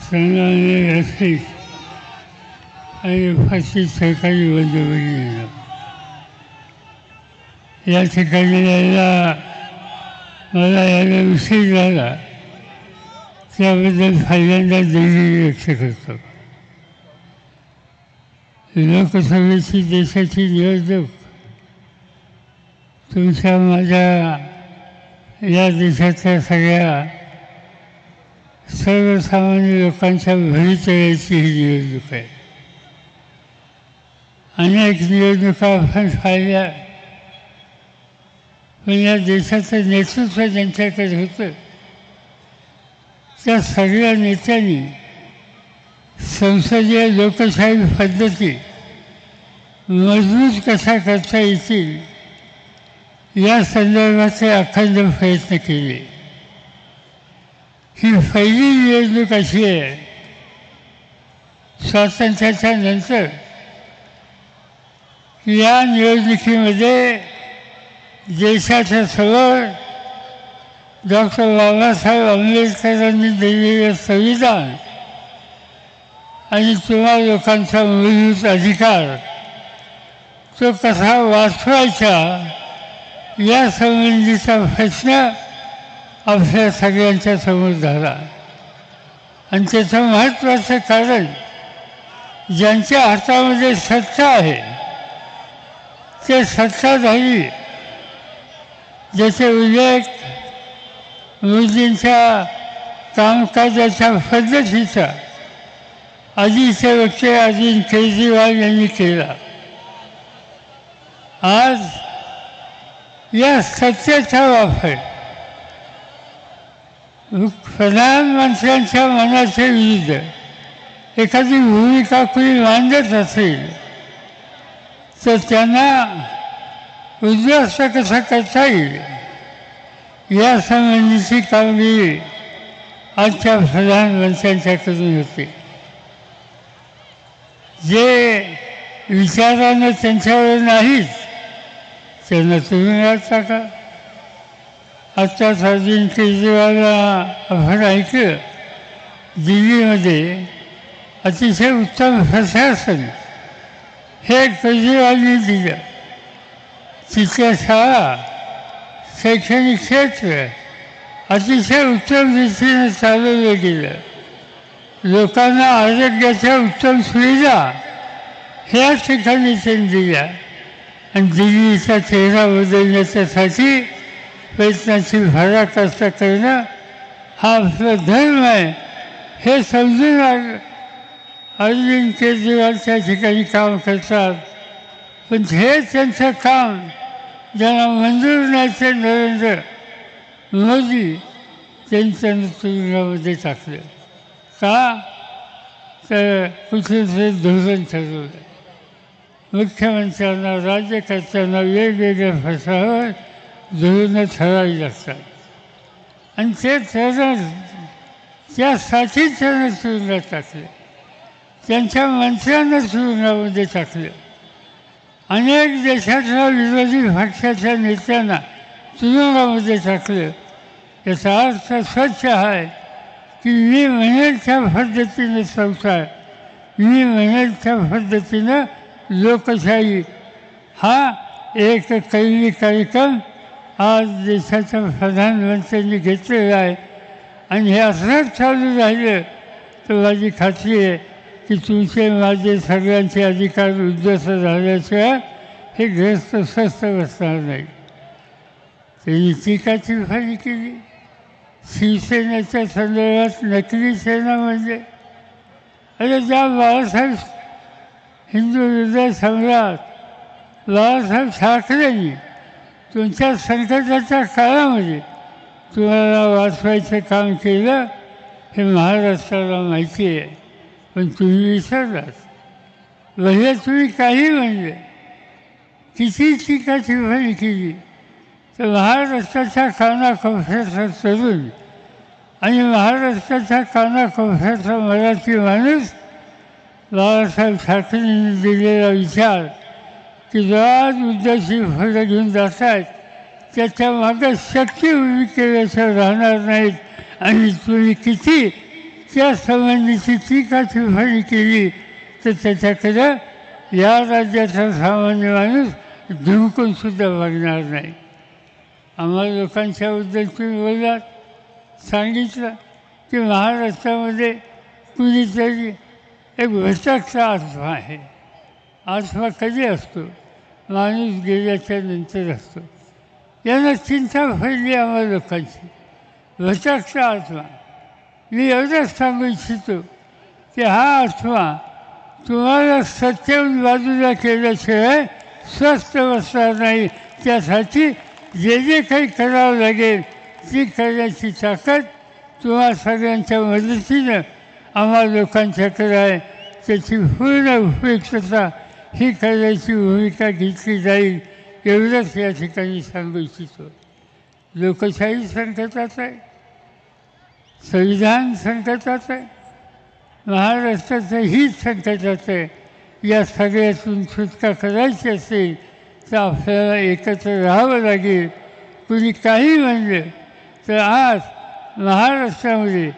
संघाने रस्ते आणि फाशी सरकारी बंदोबस्त घेणं. या ठिकाणी मला विषय झाला त्याबद्दल पहिल्यांदा दिलगिरी व्यक्त करतो. लोकसभेची देशाची निवडणूक तुमच्या माझ्या या देशातल्या सगळ्या सर्वसामान्य लोकांच्या भवितव्याची ही निवडणूक आहे. अनेक निवडणुका आपण पाहिल्या, पण या देशाचं नेतृत्व ज्यांच्याकडे होतं त्या सगळ्या नेत्यांनी संसदीय लोकशाही पद्धती मजबूत कशा करता येतील या संदर्भाचे अखंड प्रयत्न केले. ही पहिली निवडणूक अशी आहे स्वातंत्र्याच्या नंतर या निवडणुकीमध्ये देशाच्या समोर डॉक्टर बाबासाहेब आंबेडकरांनी दिलेलं संविधान आणि तुम्हा लोकांचा मूलभूत अधिकार तो कसा वाचवायचा या संबंधीचा प्रश्न आपल्या सगळ्यांच्या समोर झाला. आणि त्याचं महत्त्वाचं कारण ज्यांच्या हातामध्ये सत्ता आहे ते सत्ताधारी ज्याचे उल्लेख मोदींच्या कामकाजाच्या पद्धतीचा आधीचे वक्ते अरविंद केजरीवाल यांनी केला. आज या सत्तेचा वापर प्रधानमंत्र्यांच्या मनाच्या विरुद्ध एखादी भूमिका कोणी मांडत असेल तर त्यांना उद्ध्वस्त कसं करता येईल या संबंधीची कामगिरी आजच्या प्रधानमंत्र्यांच्याकडून होते. जे विचारानं त्यांच्यावर नाहीत त्यांना तुरुंगात टाका. आत्ताच अरविंद केजरीवालला आपण ऐकलं दिल्लीमध्ये अतिशय उत्तम प्रशासन हे केजरीवालने दिलं. तिथल्या शाळा शैक्षणिक क्षेत्र अतिशय उत्तम रीतीने चालवलं गेलं. लोकांना आरोग्याच्या उत्तम सुविधा ह्याच ठिकाणी त्यांनी दिल्या आणि दिल्लीचा चेहरा बदलण्याच्यासाठी प्रयत्नाची पराकाष्ठ करणं हा आपला धर्म आहे हे समजून अरविंद केजरीवाल त्या ठिकाणी काम करतात. पण हे त्यांचं काम ज्यांना मंजूर नाही ते नरेंद्र मोदी त्यांचं तुरुंगामध्ये टाकलं. का तर कुठेतरी धोरण ठरवलं. मुख्यमंत्र्यांना राज्यकर्त्यांना वेगवेगळ्या प्रश्नावर धोरणं ठरावी लागतात आणि ते धोरण त्यासाठी त्यांना तुरुंगात टाकलं. त्यांच्या मंत्र्यांना तुरुंगामध्ये टाकलं. अनेक देशातल्या विरोधी पक्षाच्या नेत्यांना तुरुंगामध्ये टाकलं. याचा अर्थ स्वच्छ आहे की मी म्हणेल त्या पद्धतीनं संसार, मी म्हणेल त्या पद्धतीनं लोकशाही हा एक कैली कार्यक्रम आज देशाच्या प्रधानमंत्र्यांनी घेतलेला आहे. आणि हे असंच चालू राहिलं तर माझी खात्री आहे की तुमचे माझे सगळ्यांचे अधिकार उद्ध्वस्त झाल्याशिवाय हे ग्रस्त स्वस्थ बसणार नाही. त्यांनी टीकाची फारी केली. शिवसेनेच्या संदर्भात नकली सेना म्हणजे अरे ज्या बाळासाहेब हिंदू हृदय सम्राट बाळासाहेब ठाकरेंनी तुमच्या संकटाच्या काळामध्ये तुम्हाला वाचवायचं काम केलं हे महाराष्ट्राला माहिती आहे. पण तुम्ही विसरलात. भले तुम्ही काही म्हणले किती टीकाची फारी केली तर महाराष्ट्राच्या कानाकोपऱ्याचा तरुण आणि महाराष्ट्राच्या कानाकोपऱ्याचा मराठी माणूस बाळासाहेब ठाकरेंनी दिलेला विचार की जो आज उद्याची फळं घेऊन जात आहेत त्याच्या मागे शक्ती उभी केल्याशिवाय राहणार नाहीत आणि तुम्ही किती त्या संबंधीची टीका टिप्पणी केली तर त्याच्याकडं या राज्याचा सामान्य माणूस धुमकूनसुद्धा बघणार नाही. आम्हाला लोकांच्याबद्दल तुम्ही बोललात, सांगितलं की महाराष्ट्रामध्ये कुणीतरी एक भटकचा आत्मा आहे. आत्मा कधी असतो? माणूस गेल्याच्या नंतर असतो. यांना चिंता फैली आम्हाला लोकांची. भटकचा आत्मा. मी एवढंच सांगू इच्छितो की हा आत्मा तुम्हाला सत्तेहून बाजूला केल्याशिवाय स्वस्थ बसणार नाही. त्यासाठी जे जे काही करावं लागेल ती करण्याची ताकद तुम्हा सगळ्यांच्या मदतीनं आम्हा लोकांच्याकडे आहे. त्याची पूर्ण उपयुक्तता ही करण्याची भूमिका घेतली जाईल एवढंच या ठिकाणी सांगू इच्छितो. लोकशाही संकटात आहे, संविधान संकटात आहे, महाराष्ट्राचं हित संकटात आहे. या सगळ्यातून सुटका करायची असेल तर आपल्याला एकत्र राहावं लागेल. कुणी काही म्हणलं तर आज महाराष्ट्रामध्ये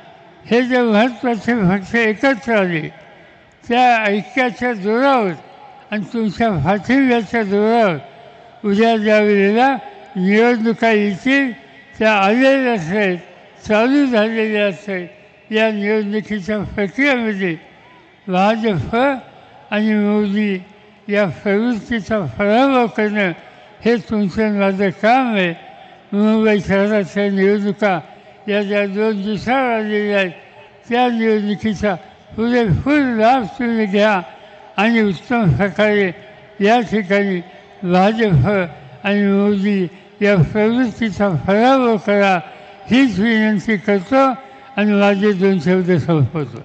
हे जे महत्त्वाचे पक्ष एकत्र आले त्या ऐक्याच्या जोरावर आणि तुमच्या पाठिंब्याच्या जोरावर उद्या ज्या वेळेला निवडणुका येतील त्या आलेल्या आहेत, चालू झालेल्या आहेत. या निवडणुकीच्या प्रक्रियेमध्ये भाजप आणि मोदी या प्रवृत्तीचा पराभव करणं हे तुमचं माझं काम आहे. मुंबई शहराच्या निवडणुका या ज्या 2 दिवसावर आलेल्या आहेत त्या निवडणुकीचा पुरेपूर लाभ तुम्ही घ्या आणि उत्तम प्रकारे या ठिकाणी भाजप आणि मोदी या प्रवृत्तीचा पराभव करा हीच विनंती करतो आणि माझे 2 शब्द संपवतो.